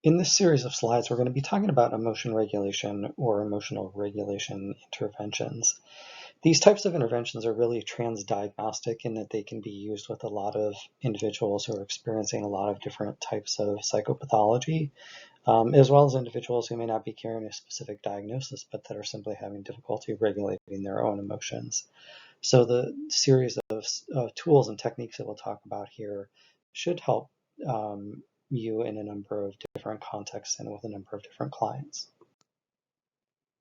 In this series of slides, we're going to be talking about emotion regulation or emotional regulation interventions. These types of interventions are really transdiagnostic in that they can be used with a lot of individuals who are experiencing a lot of different types of psychopathology, as well as individuals who may not be carrying a specific diagnosis, but that are simply having difficulty regulating their own emotions. So the series of tools and techniques that we'll talk about here should help you in a number of different contexts and with a number of different clients.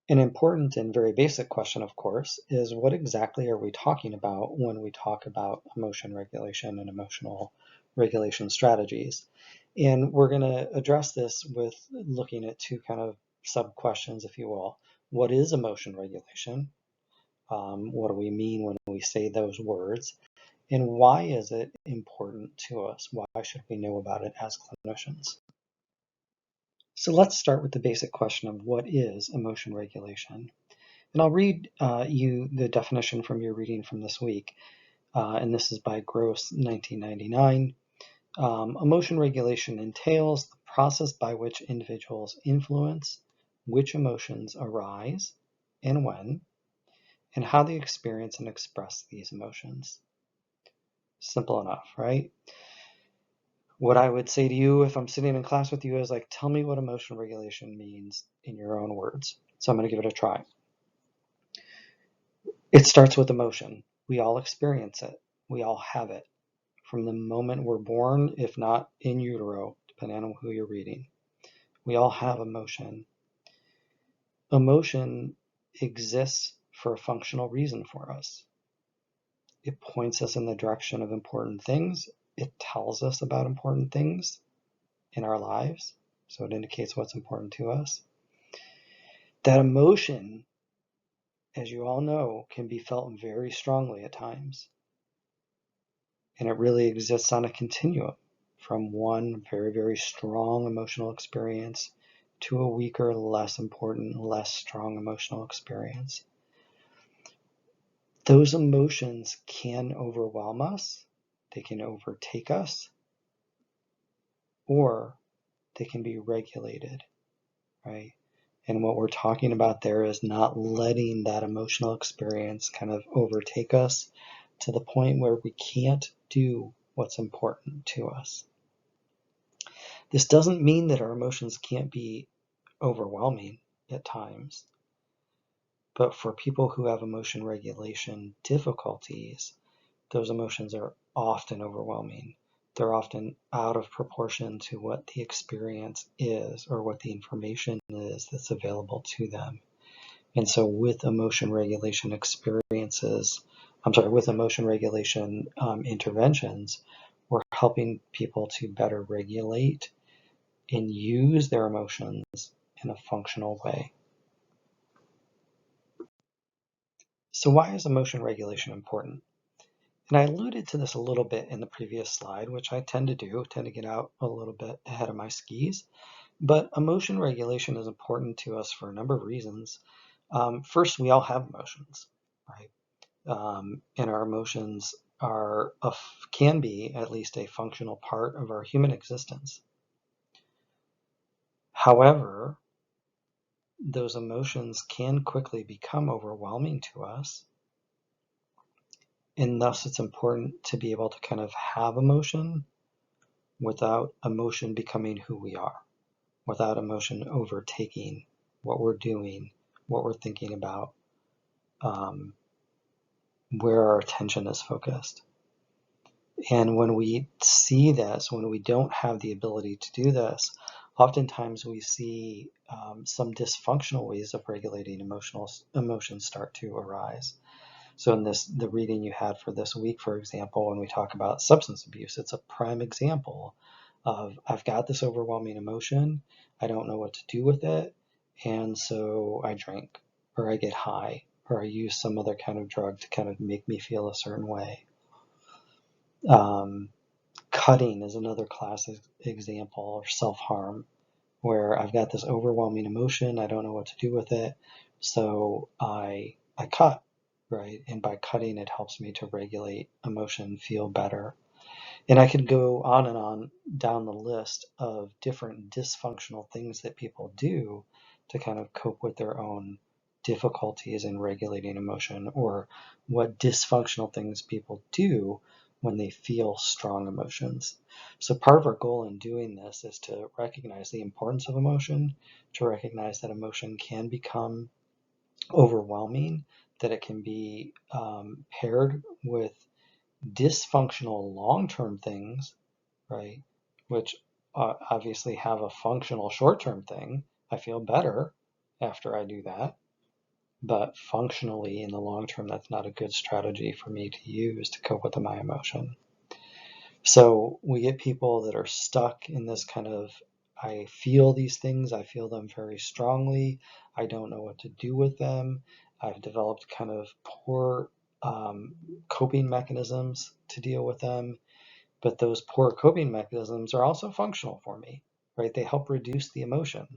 An important and very basic question, of course, is what exactly are we talking about when we talk about emotion regulation and emotional regulation strategies? And we're going to address this with looking at two kind of sub-questions, if you will. What is emotion regulation? What do we mean when we say those words? And why is it important to us? Why should we know about it as clinicians? So let's start with the basic question of what is emotion regulation? And I'll read you the definition from your reading from this week. And this is by Gross, 1999. Emotion regulation entails the process by which individuals influence which emotions arise and when, and how they experience and express these emotions. Simple enough, right? What I would say to you if I'm sitting in class with you is like, tell me what emotion regulation means in your own words. So I'm going to give it a try. It starts with emotion. We all experience it. We all have it from the moment we're born, if not in utero, depending on who you're reading. We all have emotion. Emotion exists for a functional reason for us. It points us in the direction of important things. It tells us about important things in our lives. So it indicates what's important to us. That emotion, as you all know, can be felt very strongly at times. And it really exists on a continuum from one very, very strong emotional experience to a weaker, less important, less strong emotional experience. Those emotions can overwhelm us, they can overtake us, or they can be regulated, right? And what we're talking about there is not letting that emotional experience kind of overtake us to the point where we can't do what's important to us. This doesn't mean that our emotions can't be overwhelming at times, but for people who have emotion regulation difficulties, those emotions are often overwhelming. They're often out of proportion to what the experience is or what the information is that's available to them. And so with emotion regulation interventions, we're helping people to better regulate and use their emotions in a functional way. So why is emotion regulation important? And I alluded to this a little bit in the previous slide, which I tend to get out a little bit ahead of my skis. But emotion regulation is important to us for a number of reasons. First, we all have emotions, right? And our emotions can be at least a functional part of our human existence. However, those emotions can quickly become overwhelming to us. And thus it's important to be able to kind of have emotion without emotion becoming who we are, without emotion overtaking what we're doing, what we're thinking about, where our attention is focused. And when we see this, when we don't have the ability to do this, oftentimes we see some dysfunctional ways of regulating emotions start to arise. So in the reading you had for this week, for example, when we talk about substance abuse, it's a prime example of I've got this overwhelming emotion, I don't know what to do with it, and so I drink, or I get high, or I use some other kind of drug to kind of make me feel a certain way. Cutting is another classic example, or self-harm, where I've got this overwhelming emotion, I don't know what to do with it, so I cut, right? And by cutting, it helps me to regulate emotion, feel better. And I could go on and on down the list of different dysfunctional things that people do to kind of cope with their own difficulties in regulating emotion, or what dysfunctional things people do when they feel strong emotions. So part of our goal in doing this is to recognize the importance of emotion, to recognize that emotion can become overwhelming, that it can be paired with dysfunctional long-term things, right? Which obviously have a functional short-term thing. I feel better after I do that, but functionally in the long term, that's not a good strategy for me to use to cope with my emotion. So we get people that are stuck in this kind of, I feel these things, I feel them very strongly, I don't know what to do with them. I've developed kind of poor coping mechanisms to deal with them. But those poor coping mechanisms are also functional for me, right? They help reduce the emotion.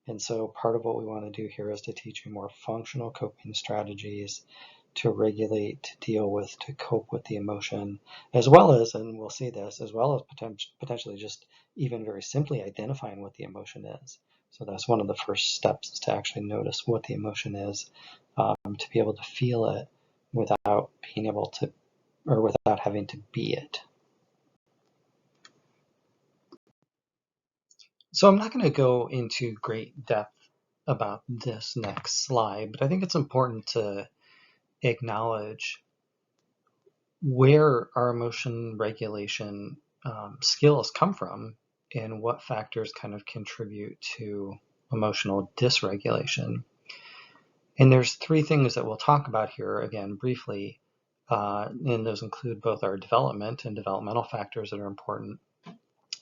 And so part of what we want to do here is to teach you more functional coping strategies to regulate, to deal with, to cope with the emotion, as well as, and we'll see this, as well as potentially just even very simply identifying what the emotion is. So that's one of the first steps, is to actually notice what the emotion is, to be able to feel it without being able to, or without having to be it. So I'm not going to go into great depth about this next slide, but I think it's important to acknowledge where our emotion regulation skills come from and what factors kind of contribute to emotional dysregulation. And there's three things that we'll talk about here, again, briefly, and those include both our development and developmental factors that are important,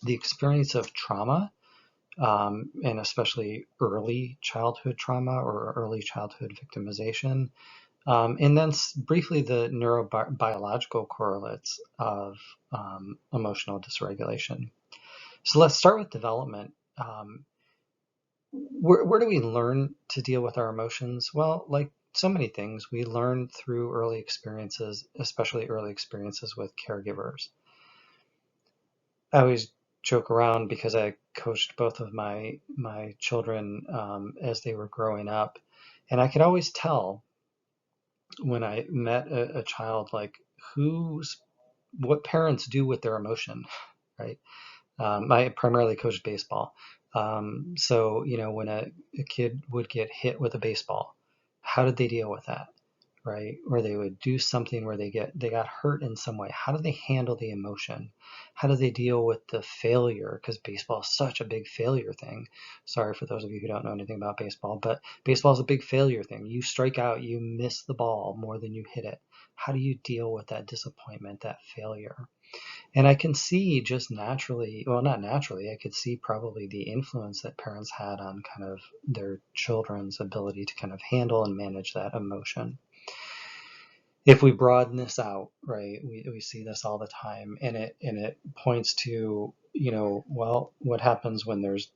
the experience of trauma, and especially early childhood trauma or early childhood victimization. And then briefly the neurobiological correlates of emotional dysregulation. So let's start with development. Where do we learn to deal with our emotions? Well, like so many things, we learn through early experiences, especially early experiences with caregivers. I always joke around because I coached both of my children as they were growing up, and I could always tell when I met a child, like, what parents do with their emotion, right? I primarily coached baseball, so when a kid would get hit with a baseball, how did they deal with that? Right? Or they would do something where they got hurt in some way. How do they handle the emotion? How do they deal with the failure? Because baseball is such a big failure thing. Sorry for those of you who don't know anything about baseball, but baseball is a big failure thing. You strike out, you miss the ball more than you hit it. How do you deal with that disappointment, that failure? And I can see just naturally, well, not naturally, I could see probably the influence that parents had on kind of their children's ability to kind of handle and manage that emotion. If we broaden this out, right, we see this all the time, and it points to, well, what happens when there's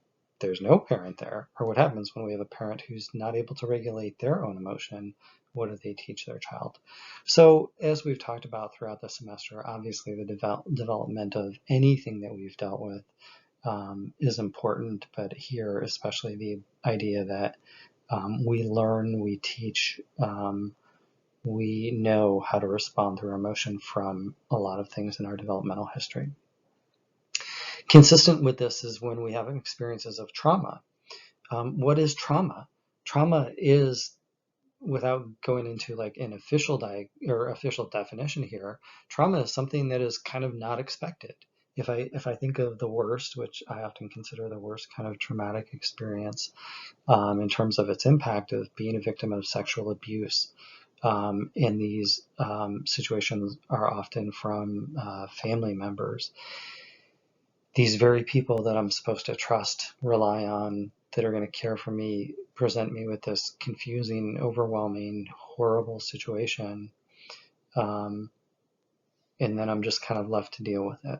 no parent there, or what happens when we have a parent who's not able to regulate their own emotion? What do they teach their child? So as we've talked about throughout the semester, obviously the development of anything that we've dealt with is important, but here especially the idea that we learn, we teach, we know how to respond through emotion from a lot of things in our developmental history. Consistent with this is when we have experiences of trauma. What is trauma? Trauma is, without going into like an official definition here, trauma is something that is kind of not expected. If I think of the worst, which I often consider the worst kind of traumatic experience, in terms of its impact of being a victim of sexual abuse. And these situations are often from family members. These very people that I'm supposed to trust, rely on, that are going to care for me, present me with this confusing, overwhelming, horrible situation. And then I'm just kind of left to deal with it.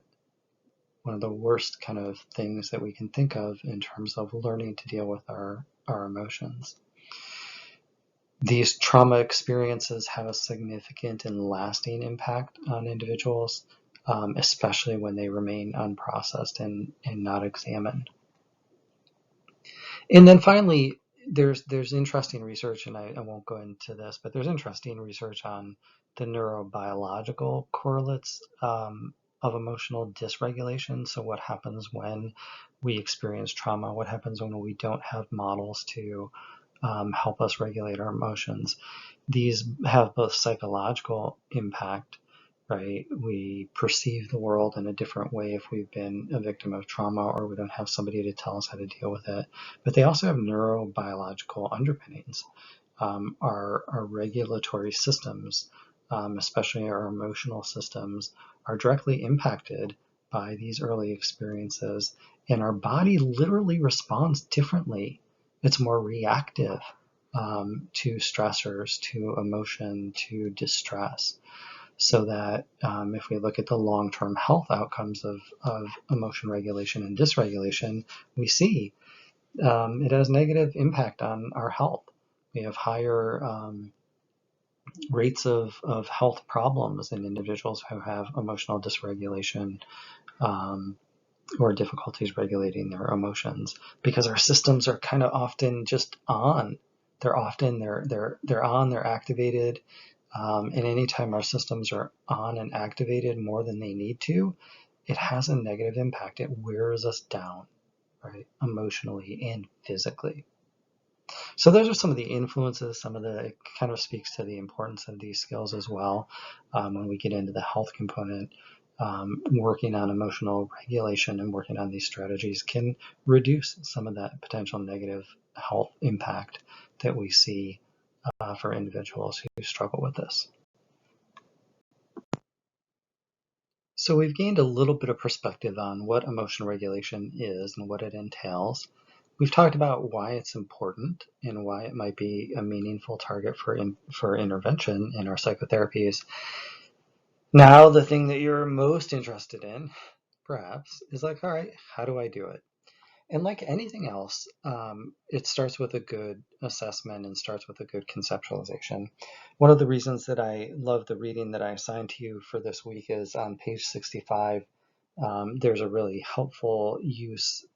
One of the worst kind of things that we can think of in terms of learning to deal with our emotions. These trauma experiences have a significant and lasting impact on individuals. especially when they remain unprocessed and not examined. And then finally, there's interesting research, and I won't go into this, but there's interesting research on the neurobiological correlates of emotional dysregulation. So what happens when we experience trauma? What happens when we don't have models to help us regulate our emotions? These have both psychological impact, right? We perceive the world in a different way if we've been a victim of trauma or we don't have somebody to tell us how to deal with it. But they also have neurobiological underpinnings. Our regulatory systems, especially our emotional systems, are directly impacted by these early experiences, and our body literally responds differently. It's more reactive to stressors, to emotion, to distress. So that if we look at the long-term health outcomes of emotion regulation and dysregulation, we see it has negative impact on our health. We have higher rates of health problems in individuals who have emotional dysregulation or difficulties regulating their emotions, because our systems are kind of often just on. They're on. They're activated, and anytime our systems are on and activated more than they need to, it has a negative impact. It wears us down, right, emotionally and physically. So those are some of the influences. It kind of speaks to the importance of these skills as well. When we get into the health component, working on emotional regulation and working on these strategies can reduce some of that potential negative health impact that we see for individuals who struggle with this. So we've gained a little bit of perspective on what emotion regulation is and what it entails. We've talked about why it's important and why it might be a meaningful target for intervention in our psychotherapies. Now, the thing that you're most interested in, perhaps, is like, all right, how do I do it? And like anything else, it starts with a good assessment and starts with a good conceptualization. One of the reasons that I love the reading that I assigned to you for this week is on page 65. There's a really helpful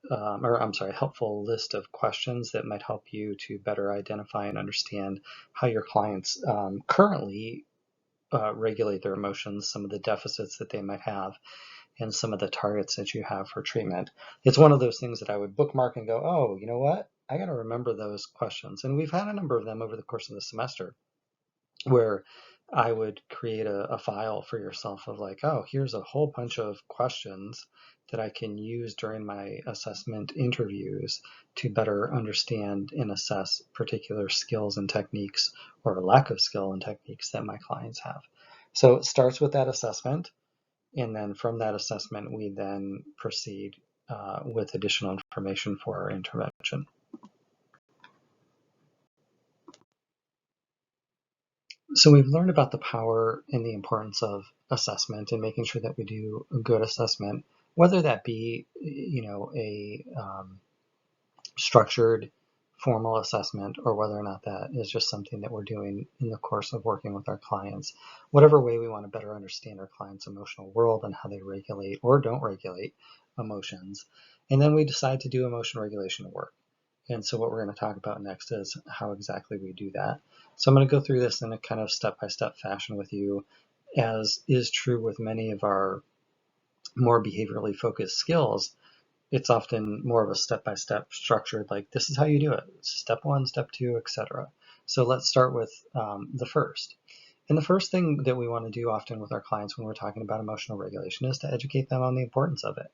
helpful list of questions that might help you to better identify and understand how your clients currently regulate their emotions, some of the deficits that they might have, and some of the targets that you have for treatment. It's one of those things that I would bookmark and go, oh, you know what? I got to remember those questions. And we've had a number of them over the course of the semester where I would create a file for yourself of like, oh, here's a whole bunch of questions that I can use during my assessment interviews to better understand and assess particular skills and techniques or lack of skill and techniques that my clients have. So it starts with that assessment. And then from that assessment, we then proceed with additional information for our intervention. So we've learned about the power and the importance of assessment and making sure that we do a good assessment, whether that be, a structured formal assessment or whether or not that is just something that we're doing in the course of working with our clients. Whatever way we want to better understand our clients' emotional world and how they regulate or don't regulate emotions. And then we decide to do emotion regulation work. And so what we're going to talk about next is how exactly we do that. So I'm going to go through this in a kind of step-by-step fashion with you, as is true with many of our more behaviorally focused skills. It's often more of a step-by-step structured, like this is how you do it. Step one, step two, etc. So let's start with the first. And the first thing that we want to do often with our clients when we're talking about emotional regulation is to educate them on the importance of it.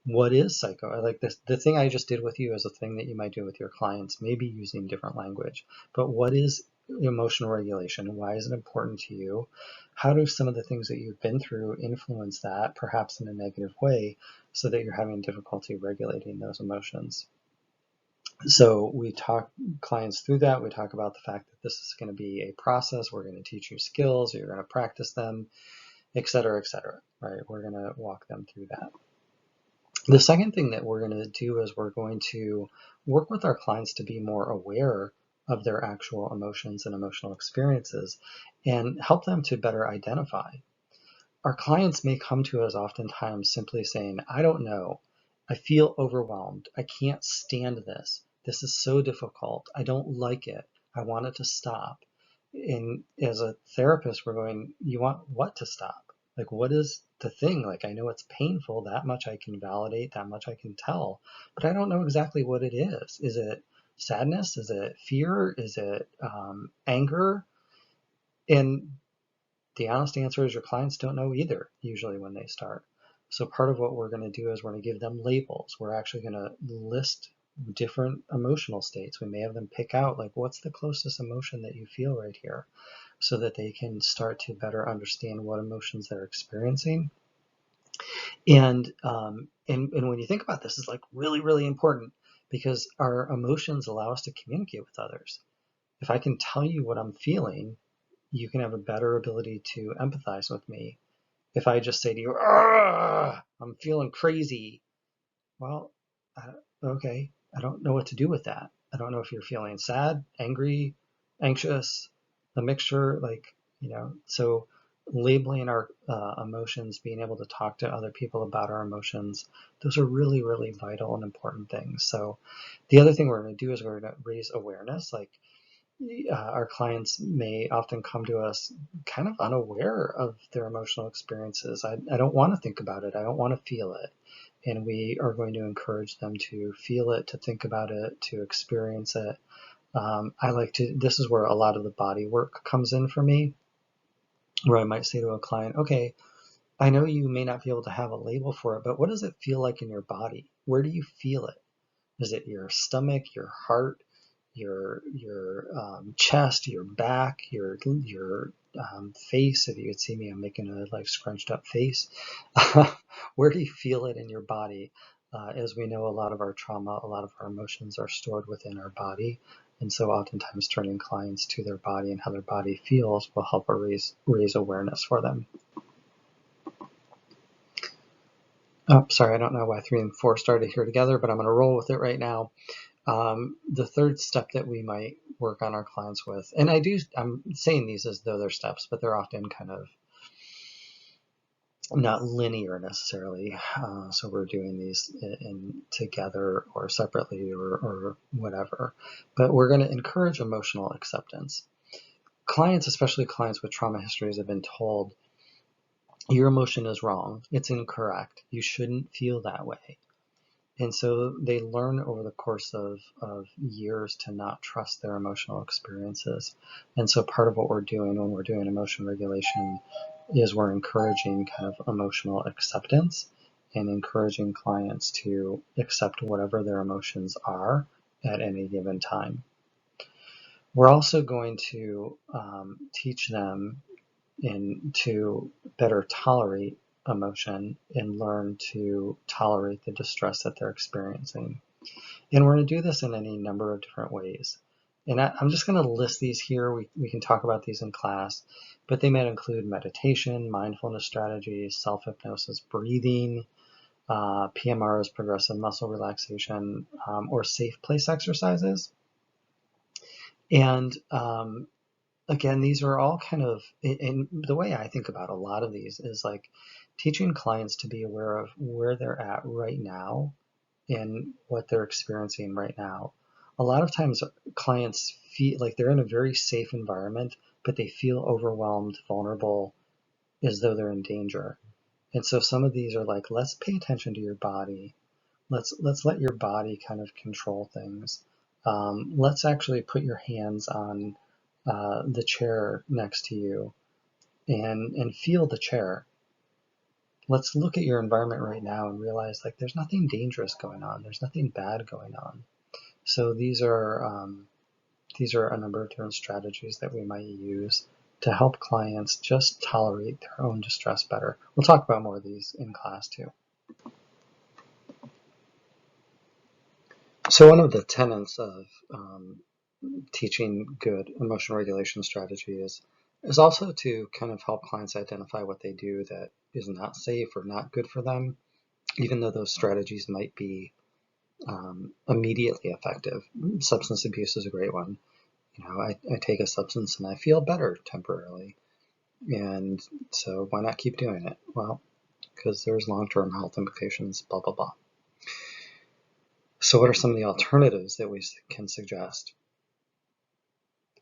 What is psycho? I like this. The thing I just did with you is a thing that you might do with your clients, maybe using different language. But what is emotional regulation? Why is it important to you? How do some of the things that you've been through influence that, perhaps in a negative way, so that you're having difficulty regulating those emotions? So we talk clients through that. We talk about the fact that this is going to be a process. We're going to teach you skills. You're going to practice them, et cetera, right? We're going to walk them through that. The second thing that we're going to do is we're going to work with our clients to be more aware of their actual emotions and emotional experiences and help them to better identify. our clients may come to us oftentimes simply saying, I don't know, I feel overwhelmed, I can't stand this, this is so difficult, I don't like it, I want it to stop. And as a therapist, we're going, you want what to stop? Like, what is the thing? Like, I know it's painful, that much I can validate, that much I can tell, but I don't know exactly what it is. Is it sadness? Is it fear? Is it anger? And the honest answer is your clients don't know either, usually when they start. So part of what we're going to do is we're going to give them labels. We're actually going to list different emotional states. We may have them pick out, like, what's the closest emotion that you feel right here, so that they can start to better understand what emotions they're experiencing. And when you think about this, it's like really, really important, because our emotions allow us to communicate with others. If I can tell you what I'm feeling, you can have a better ability to empathize with me. If I just say to you, I'm feeling crazy, well, okay, I don't know what to do with that. I don't know if you're feeling sad, angry, anxious, a mixture, like, so labeling our emotions, being able to talk to other people about our emotions, those are really, really vital and important things. So the other thing we're going to do is we're going to raise awareness. Like, our clients may often come to us kind of unaware of their emotional experiences. I don't want to think about it. I don't want to feel it. And we are going to encourage them to feel it, to think about it, to experience it. This is where a lot of the body work comes in for me, where I might say to a client, okay, I know you may not be able to have a label for it, but what does it feel like in your body? Where do you feel it? Is it your stomach, your heart, your chest, your back, your face? If you could see me, I'm making a like scrunched up face. Where do you feel it in your body? As we know, a lot of our trauma, a lot of our emotions are stored within our body. And so oftentimes turning clients to their body and how their body feels will help raise awareness for them. Oh, sorry, I don't know why 3 and 4 started here together, but I'm going to roll with it right now. The third step that we might work on our clients with, and I'm saying these as though they're steps, but they're often kind of not linear necessarily. So we're doing these in together or separately or whatever. But we're going to encourage emotional acceptance. Clients, especially clients with trauma histories, have been told, your emotion is wrong. It's incorrect. You shouldn't feel that way. And so they learn over the course of years to not trust their emotional experiences. And so part of what we're doing when we're doing emotion regulation is we're encouraging kind of emotional acceptance and encouraging clients to accept whatever their emotions are at any given time. We're also going to teach them to better tolerate emotion and learn to tolerate the distress that they're experiencing. And we're going to do this in any number of different ways. And I'm just going to list these here. We can talk about these in class, but they might include meditation, mindfulness strategies, self-hypnosis, breathing, PMRs, progressive muscle relaxation, or safe place exercises. And again, these are all kind of, and the way I think about a lot of these is like teaching clients to be aware of where they're at right now and what they're experiencing right now. A lot of times clients feel like they're in a very safe environment, but they feel overwhelmed, vulnerable, as though they're in danger. And so some of these are like, let's pay attention to your body. Let's let your body kind of control things. Let's actually put your hands on the chair next to you and feel the chair. Let's look at your environment right now and realize like there's nothing dangerous going on. There's nothing bad going on. So these are a number of different strategies that we might use to help clients just tolerate their own distress better. We'll talk about more of these in class too. So one of the tenets of teaching good emotion regulation strategy is also to kind of help clients identify what they do that is not safe or not good for them, even though those strategies might be immediately effective. Substance abuse is a great one. I take a substance and I feel better temporarily. And so why not keep doing it? Well, because there's long-term health implications, blah, blah, blah. So what are some of the alternatives that we can suggest?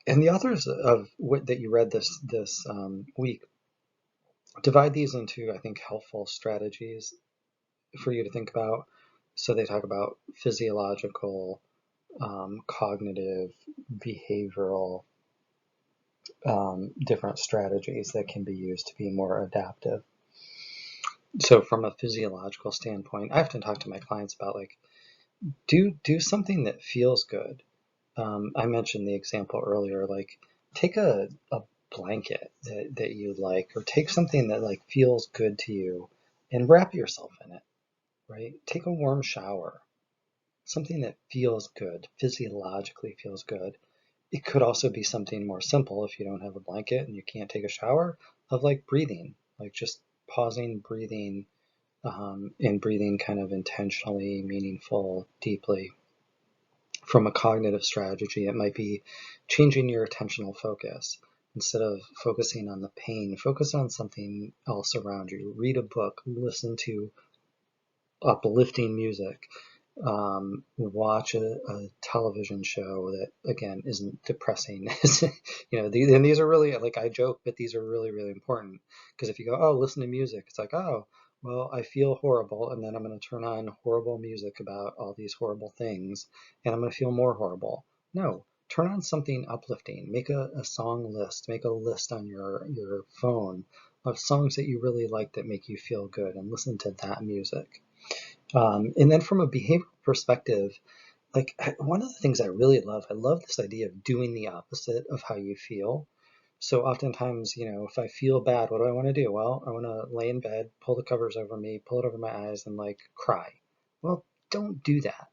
And the authors of what that you read this week divide these into, I think, helpful strategies for you to think about. So they talk about physiological, cognitive, behavioral, different strategies that can be used to be more adaptive. So from a physiological standpoint, I often talk to my clients about like, do something that feels good. I mentioned the example earlier, like take a blanket that you like, or take something that like feels good to you and wrap yourself in it, right? Take a warm shower, something that feels good, physiologically feels good. It could also be something more simple if you don't have a blanket and you can't take a shower, of like breathing, like just pausing, breathing, and breathing kind of intentionally, meaningful, deeply. From a cognitive strategy, it might be changing your attentional focus. Instead of focusing on the pain, focus on something else around you. Read a book, listen to uplifting music, watch a television show that again isn't depressing. And these are really, like, I joke, but these are really, really important, because if you go, oh, listen to music, it's like, oh, well, I feel horrible, and then I'm going to turn on horrible music about all these horrible things, and I'm going to feel more horrible. No, turn on something uplifting. Make a song list. Make a list on your phone of songs that you really like that make you feel good, and listen to that music. And then from a behavioral perspective, like one of the things I love this idea of doing the opposite of how you feel. So oftentimes, if I feel bad, what do I want to do? Well, I want to lay in bed, pull the covers over me, pull it over my eyes, and like cry. Well, don't do that,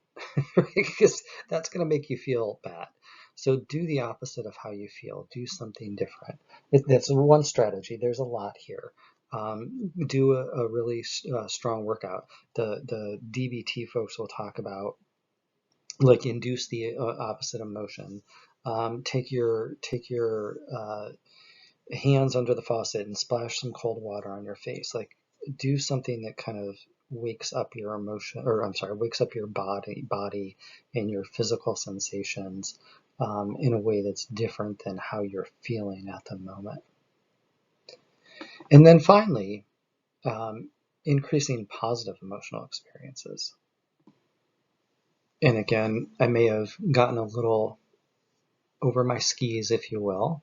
because that's going to make you feel bad. So do the opposite of how you feel. Do something different. That's one strategy. There's a lot here. Do a really strong workout. The DBT folks will talk about, like, induce the opposite emotion. Take your hands under the faucet and splash some cold water on your face. Like, do something that kind of wakes up your emotion, or I'm sorry, wakes up your body and your physical sensations in a way that's different than how you're feeling at the moment. And then finally, increasing positive emotional experiences. And again, I may have gotten a little over my skis, if you will,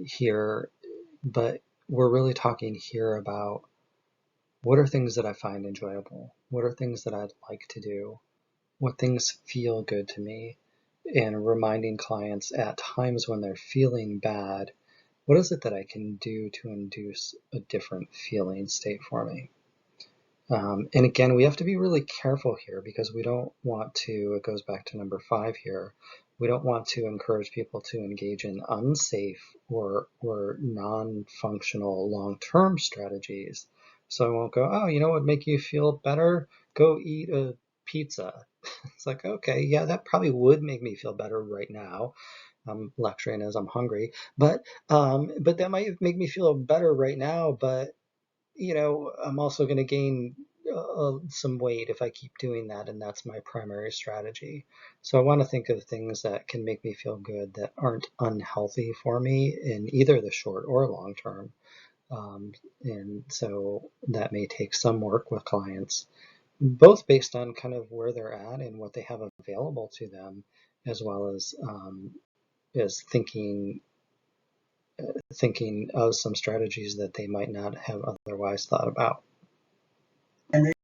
here, but we're really talking here about what are things that I find enjoyable? What are things that I'd like to do? What things feel good to me? And reminding clients at times when they're feeling bad, what is it that I can do to induce a different feeling state for me? And again, we have to be really careful here, because we don't want to, it goes back to number 5 here, we don't want to encourage people to engage in unsafe or non-functional long-term strategies. So I won't go, oh, what would make you feel better? Go eat a pizza. It's like, okay, yeah, that probably would make me feel better right now. I'm lecturing as I'm hungry, but that might make me feel better right now, but I'm also going to gain some weight if I keep doing that, and that's my primary strategy. So I want to think of things that can make me feel good that aren't unhealthy for me in either the short or long term. And so that may take some work with clients, both based on kind of where they're at and what they have available to them, as well as thinking of some strategies that they might not have otherwise thought about.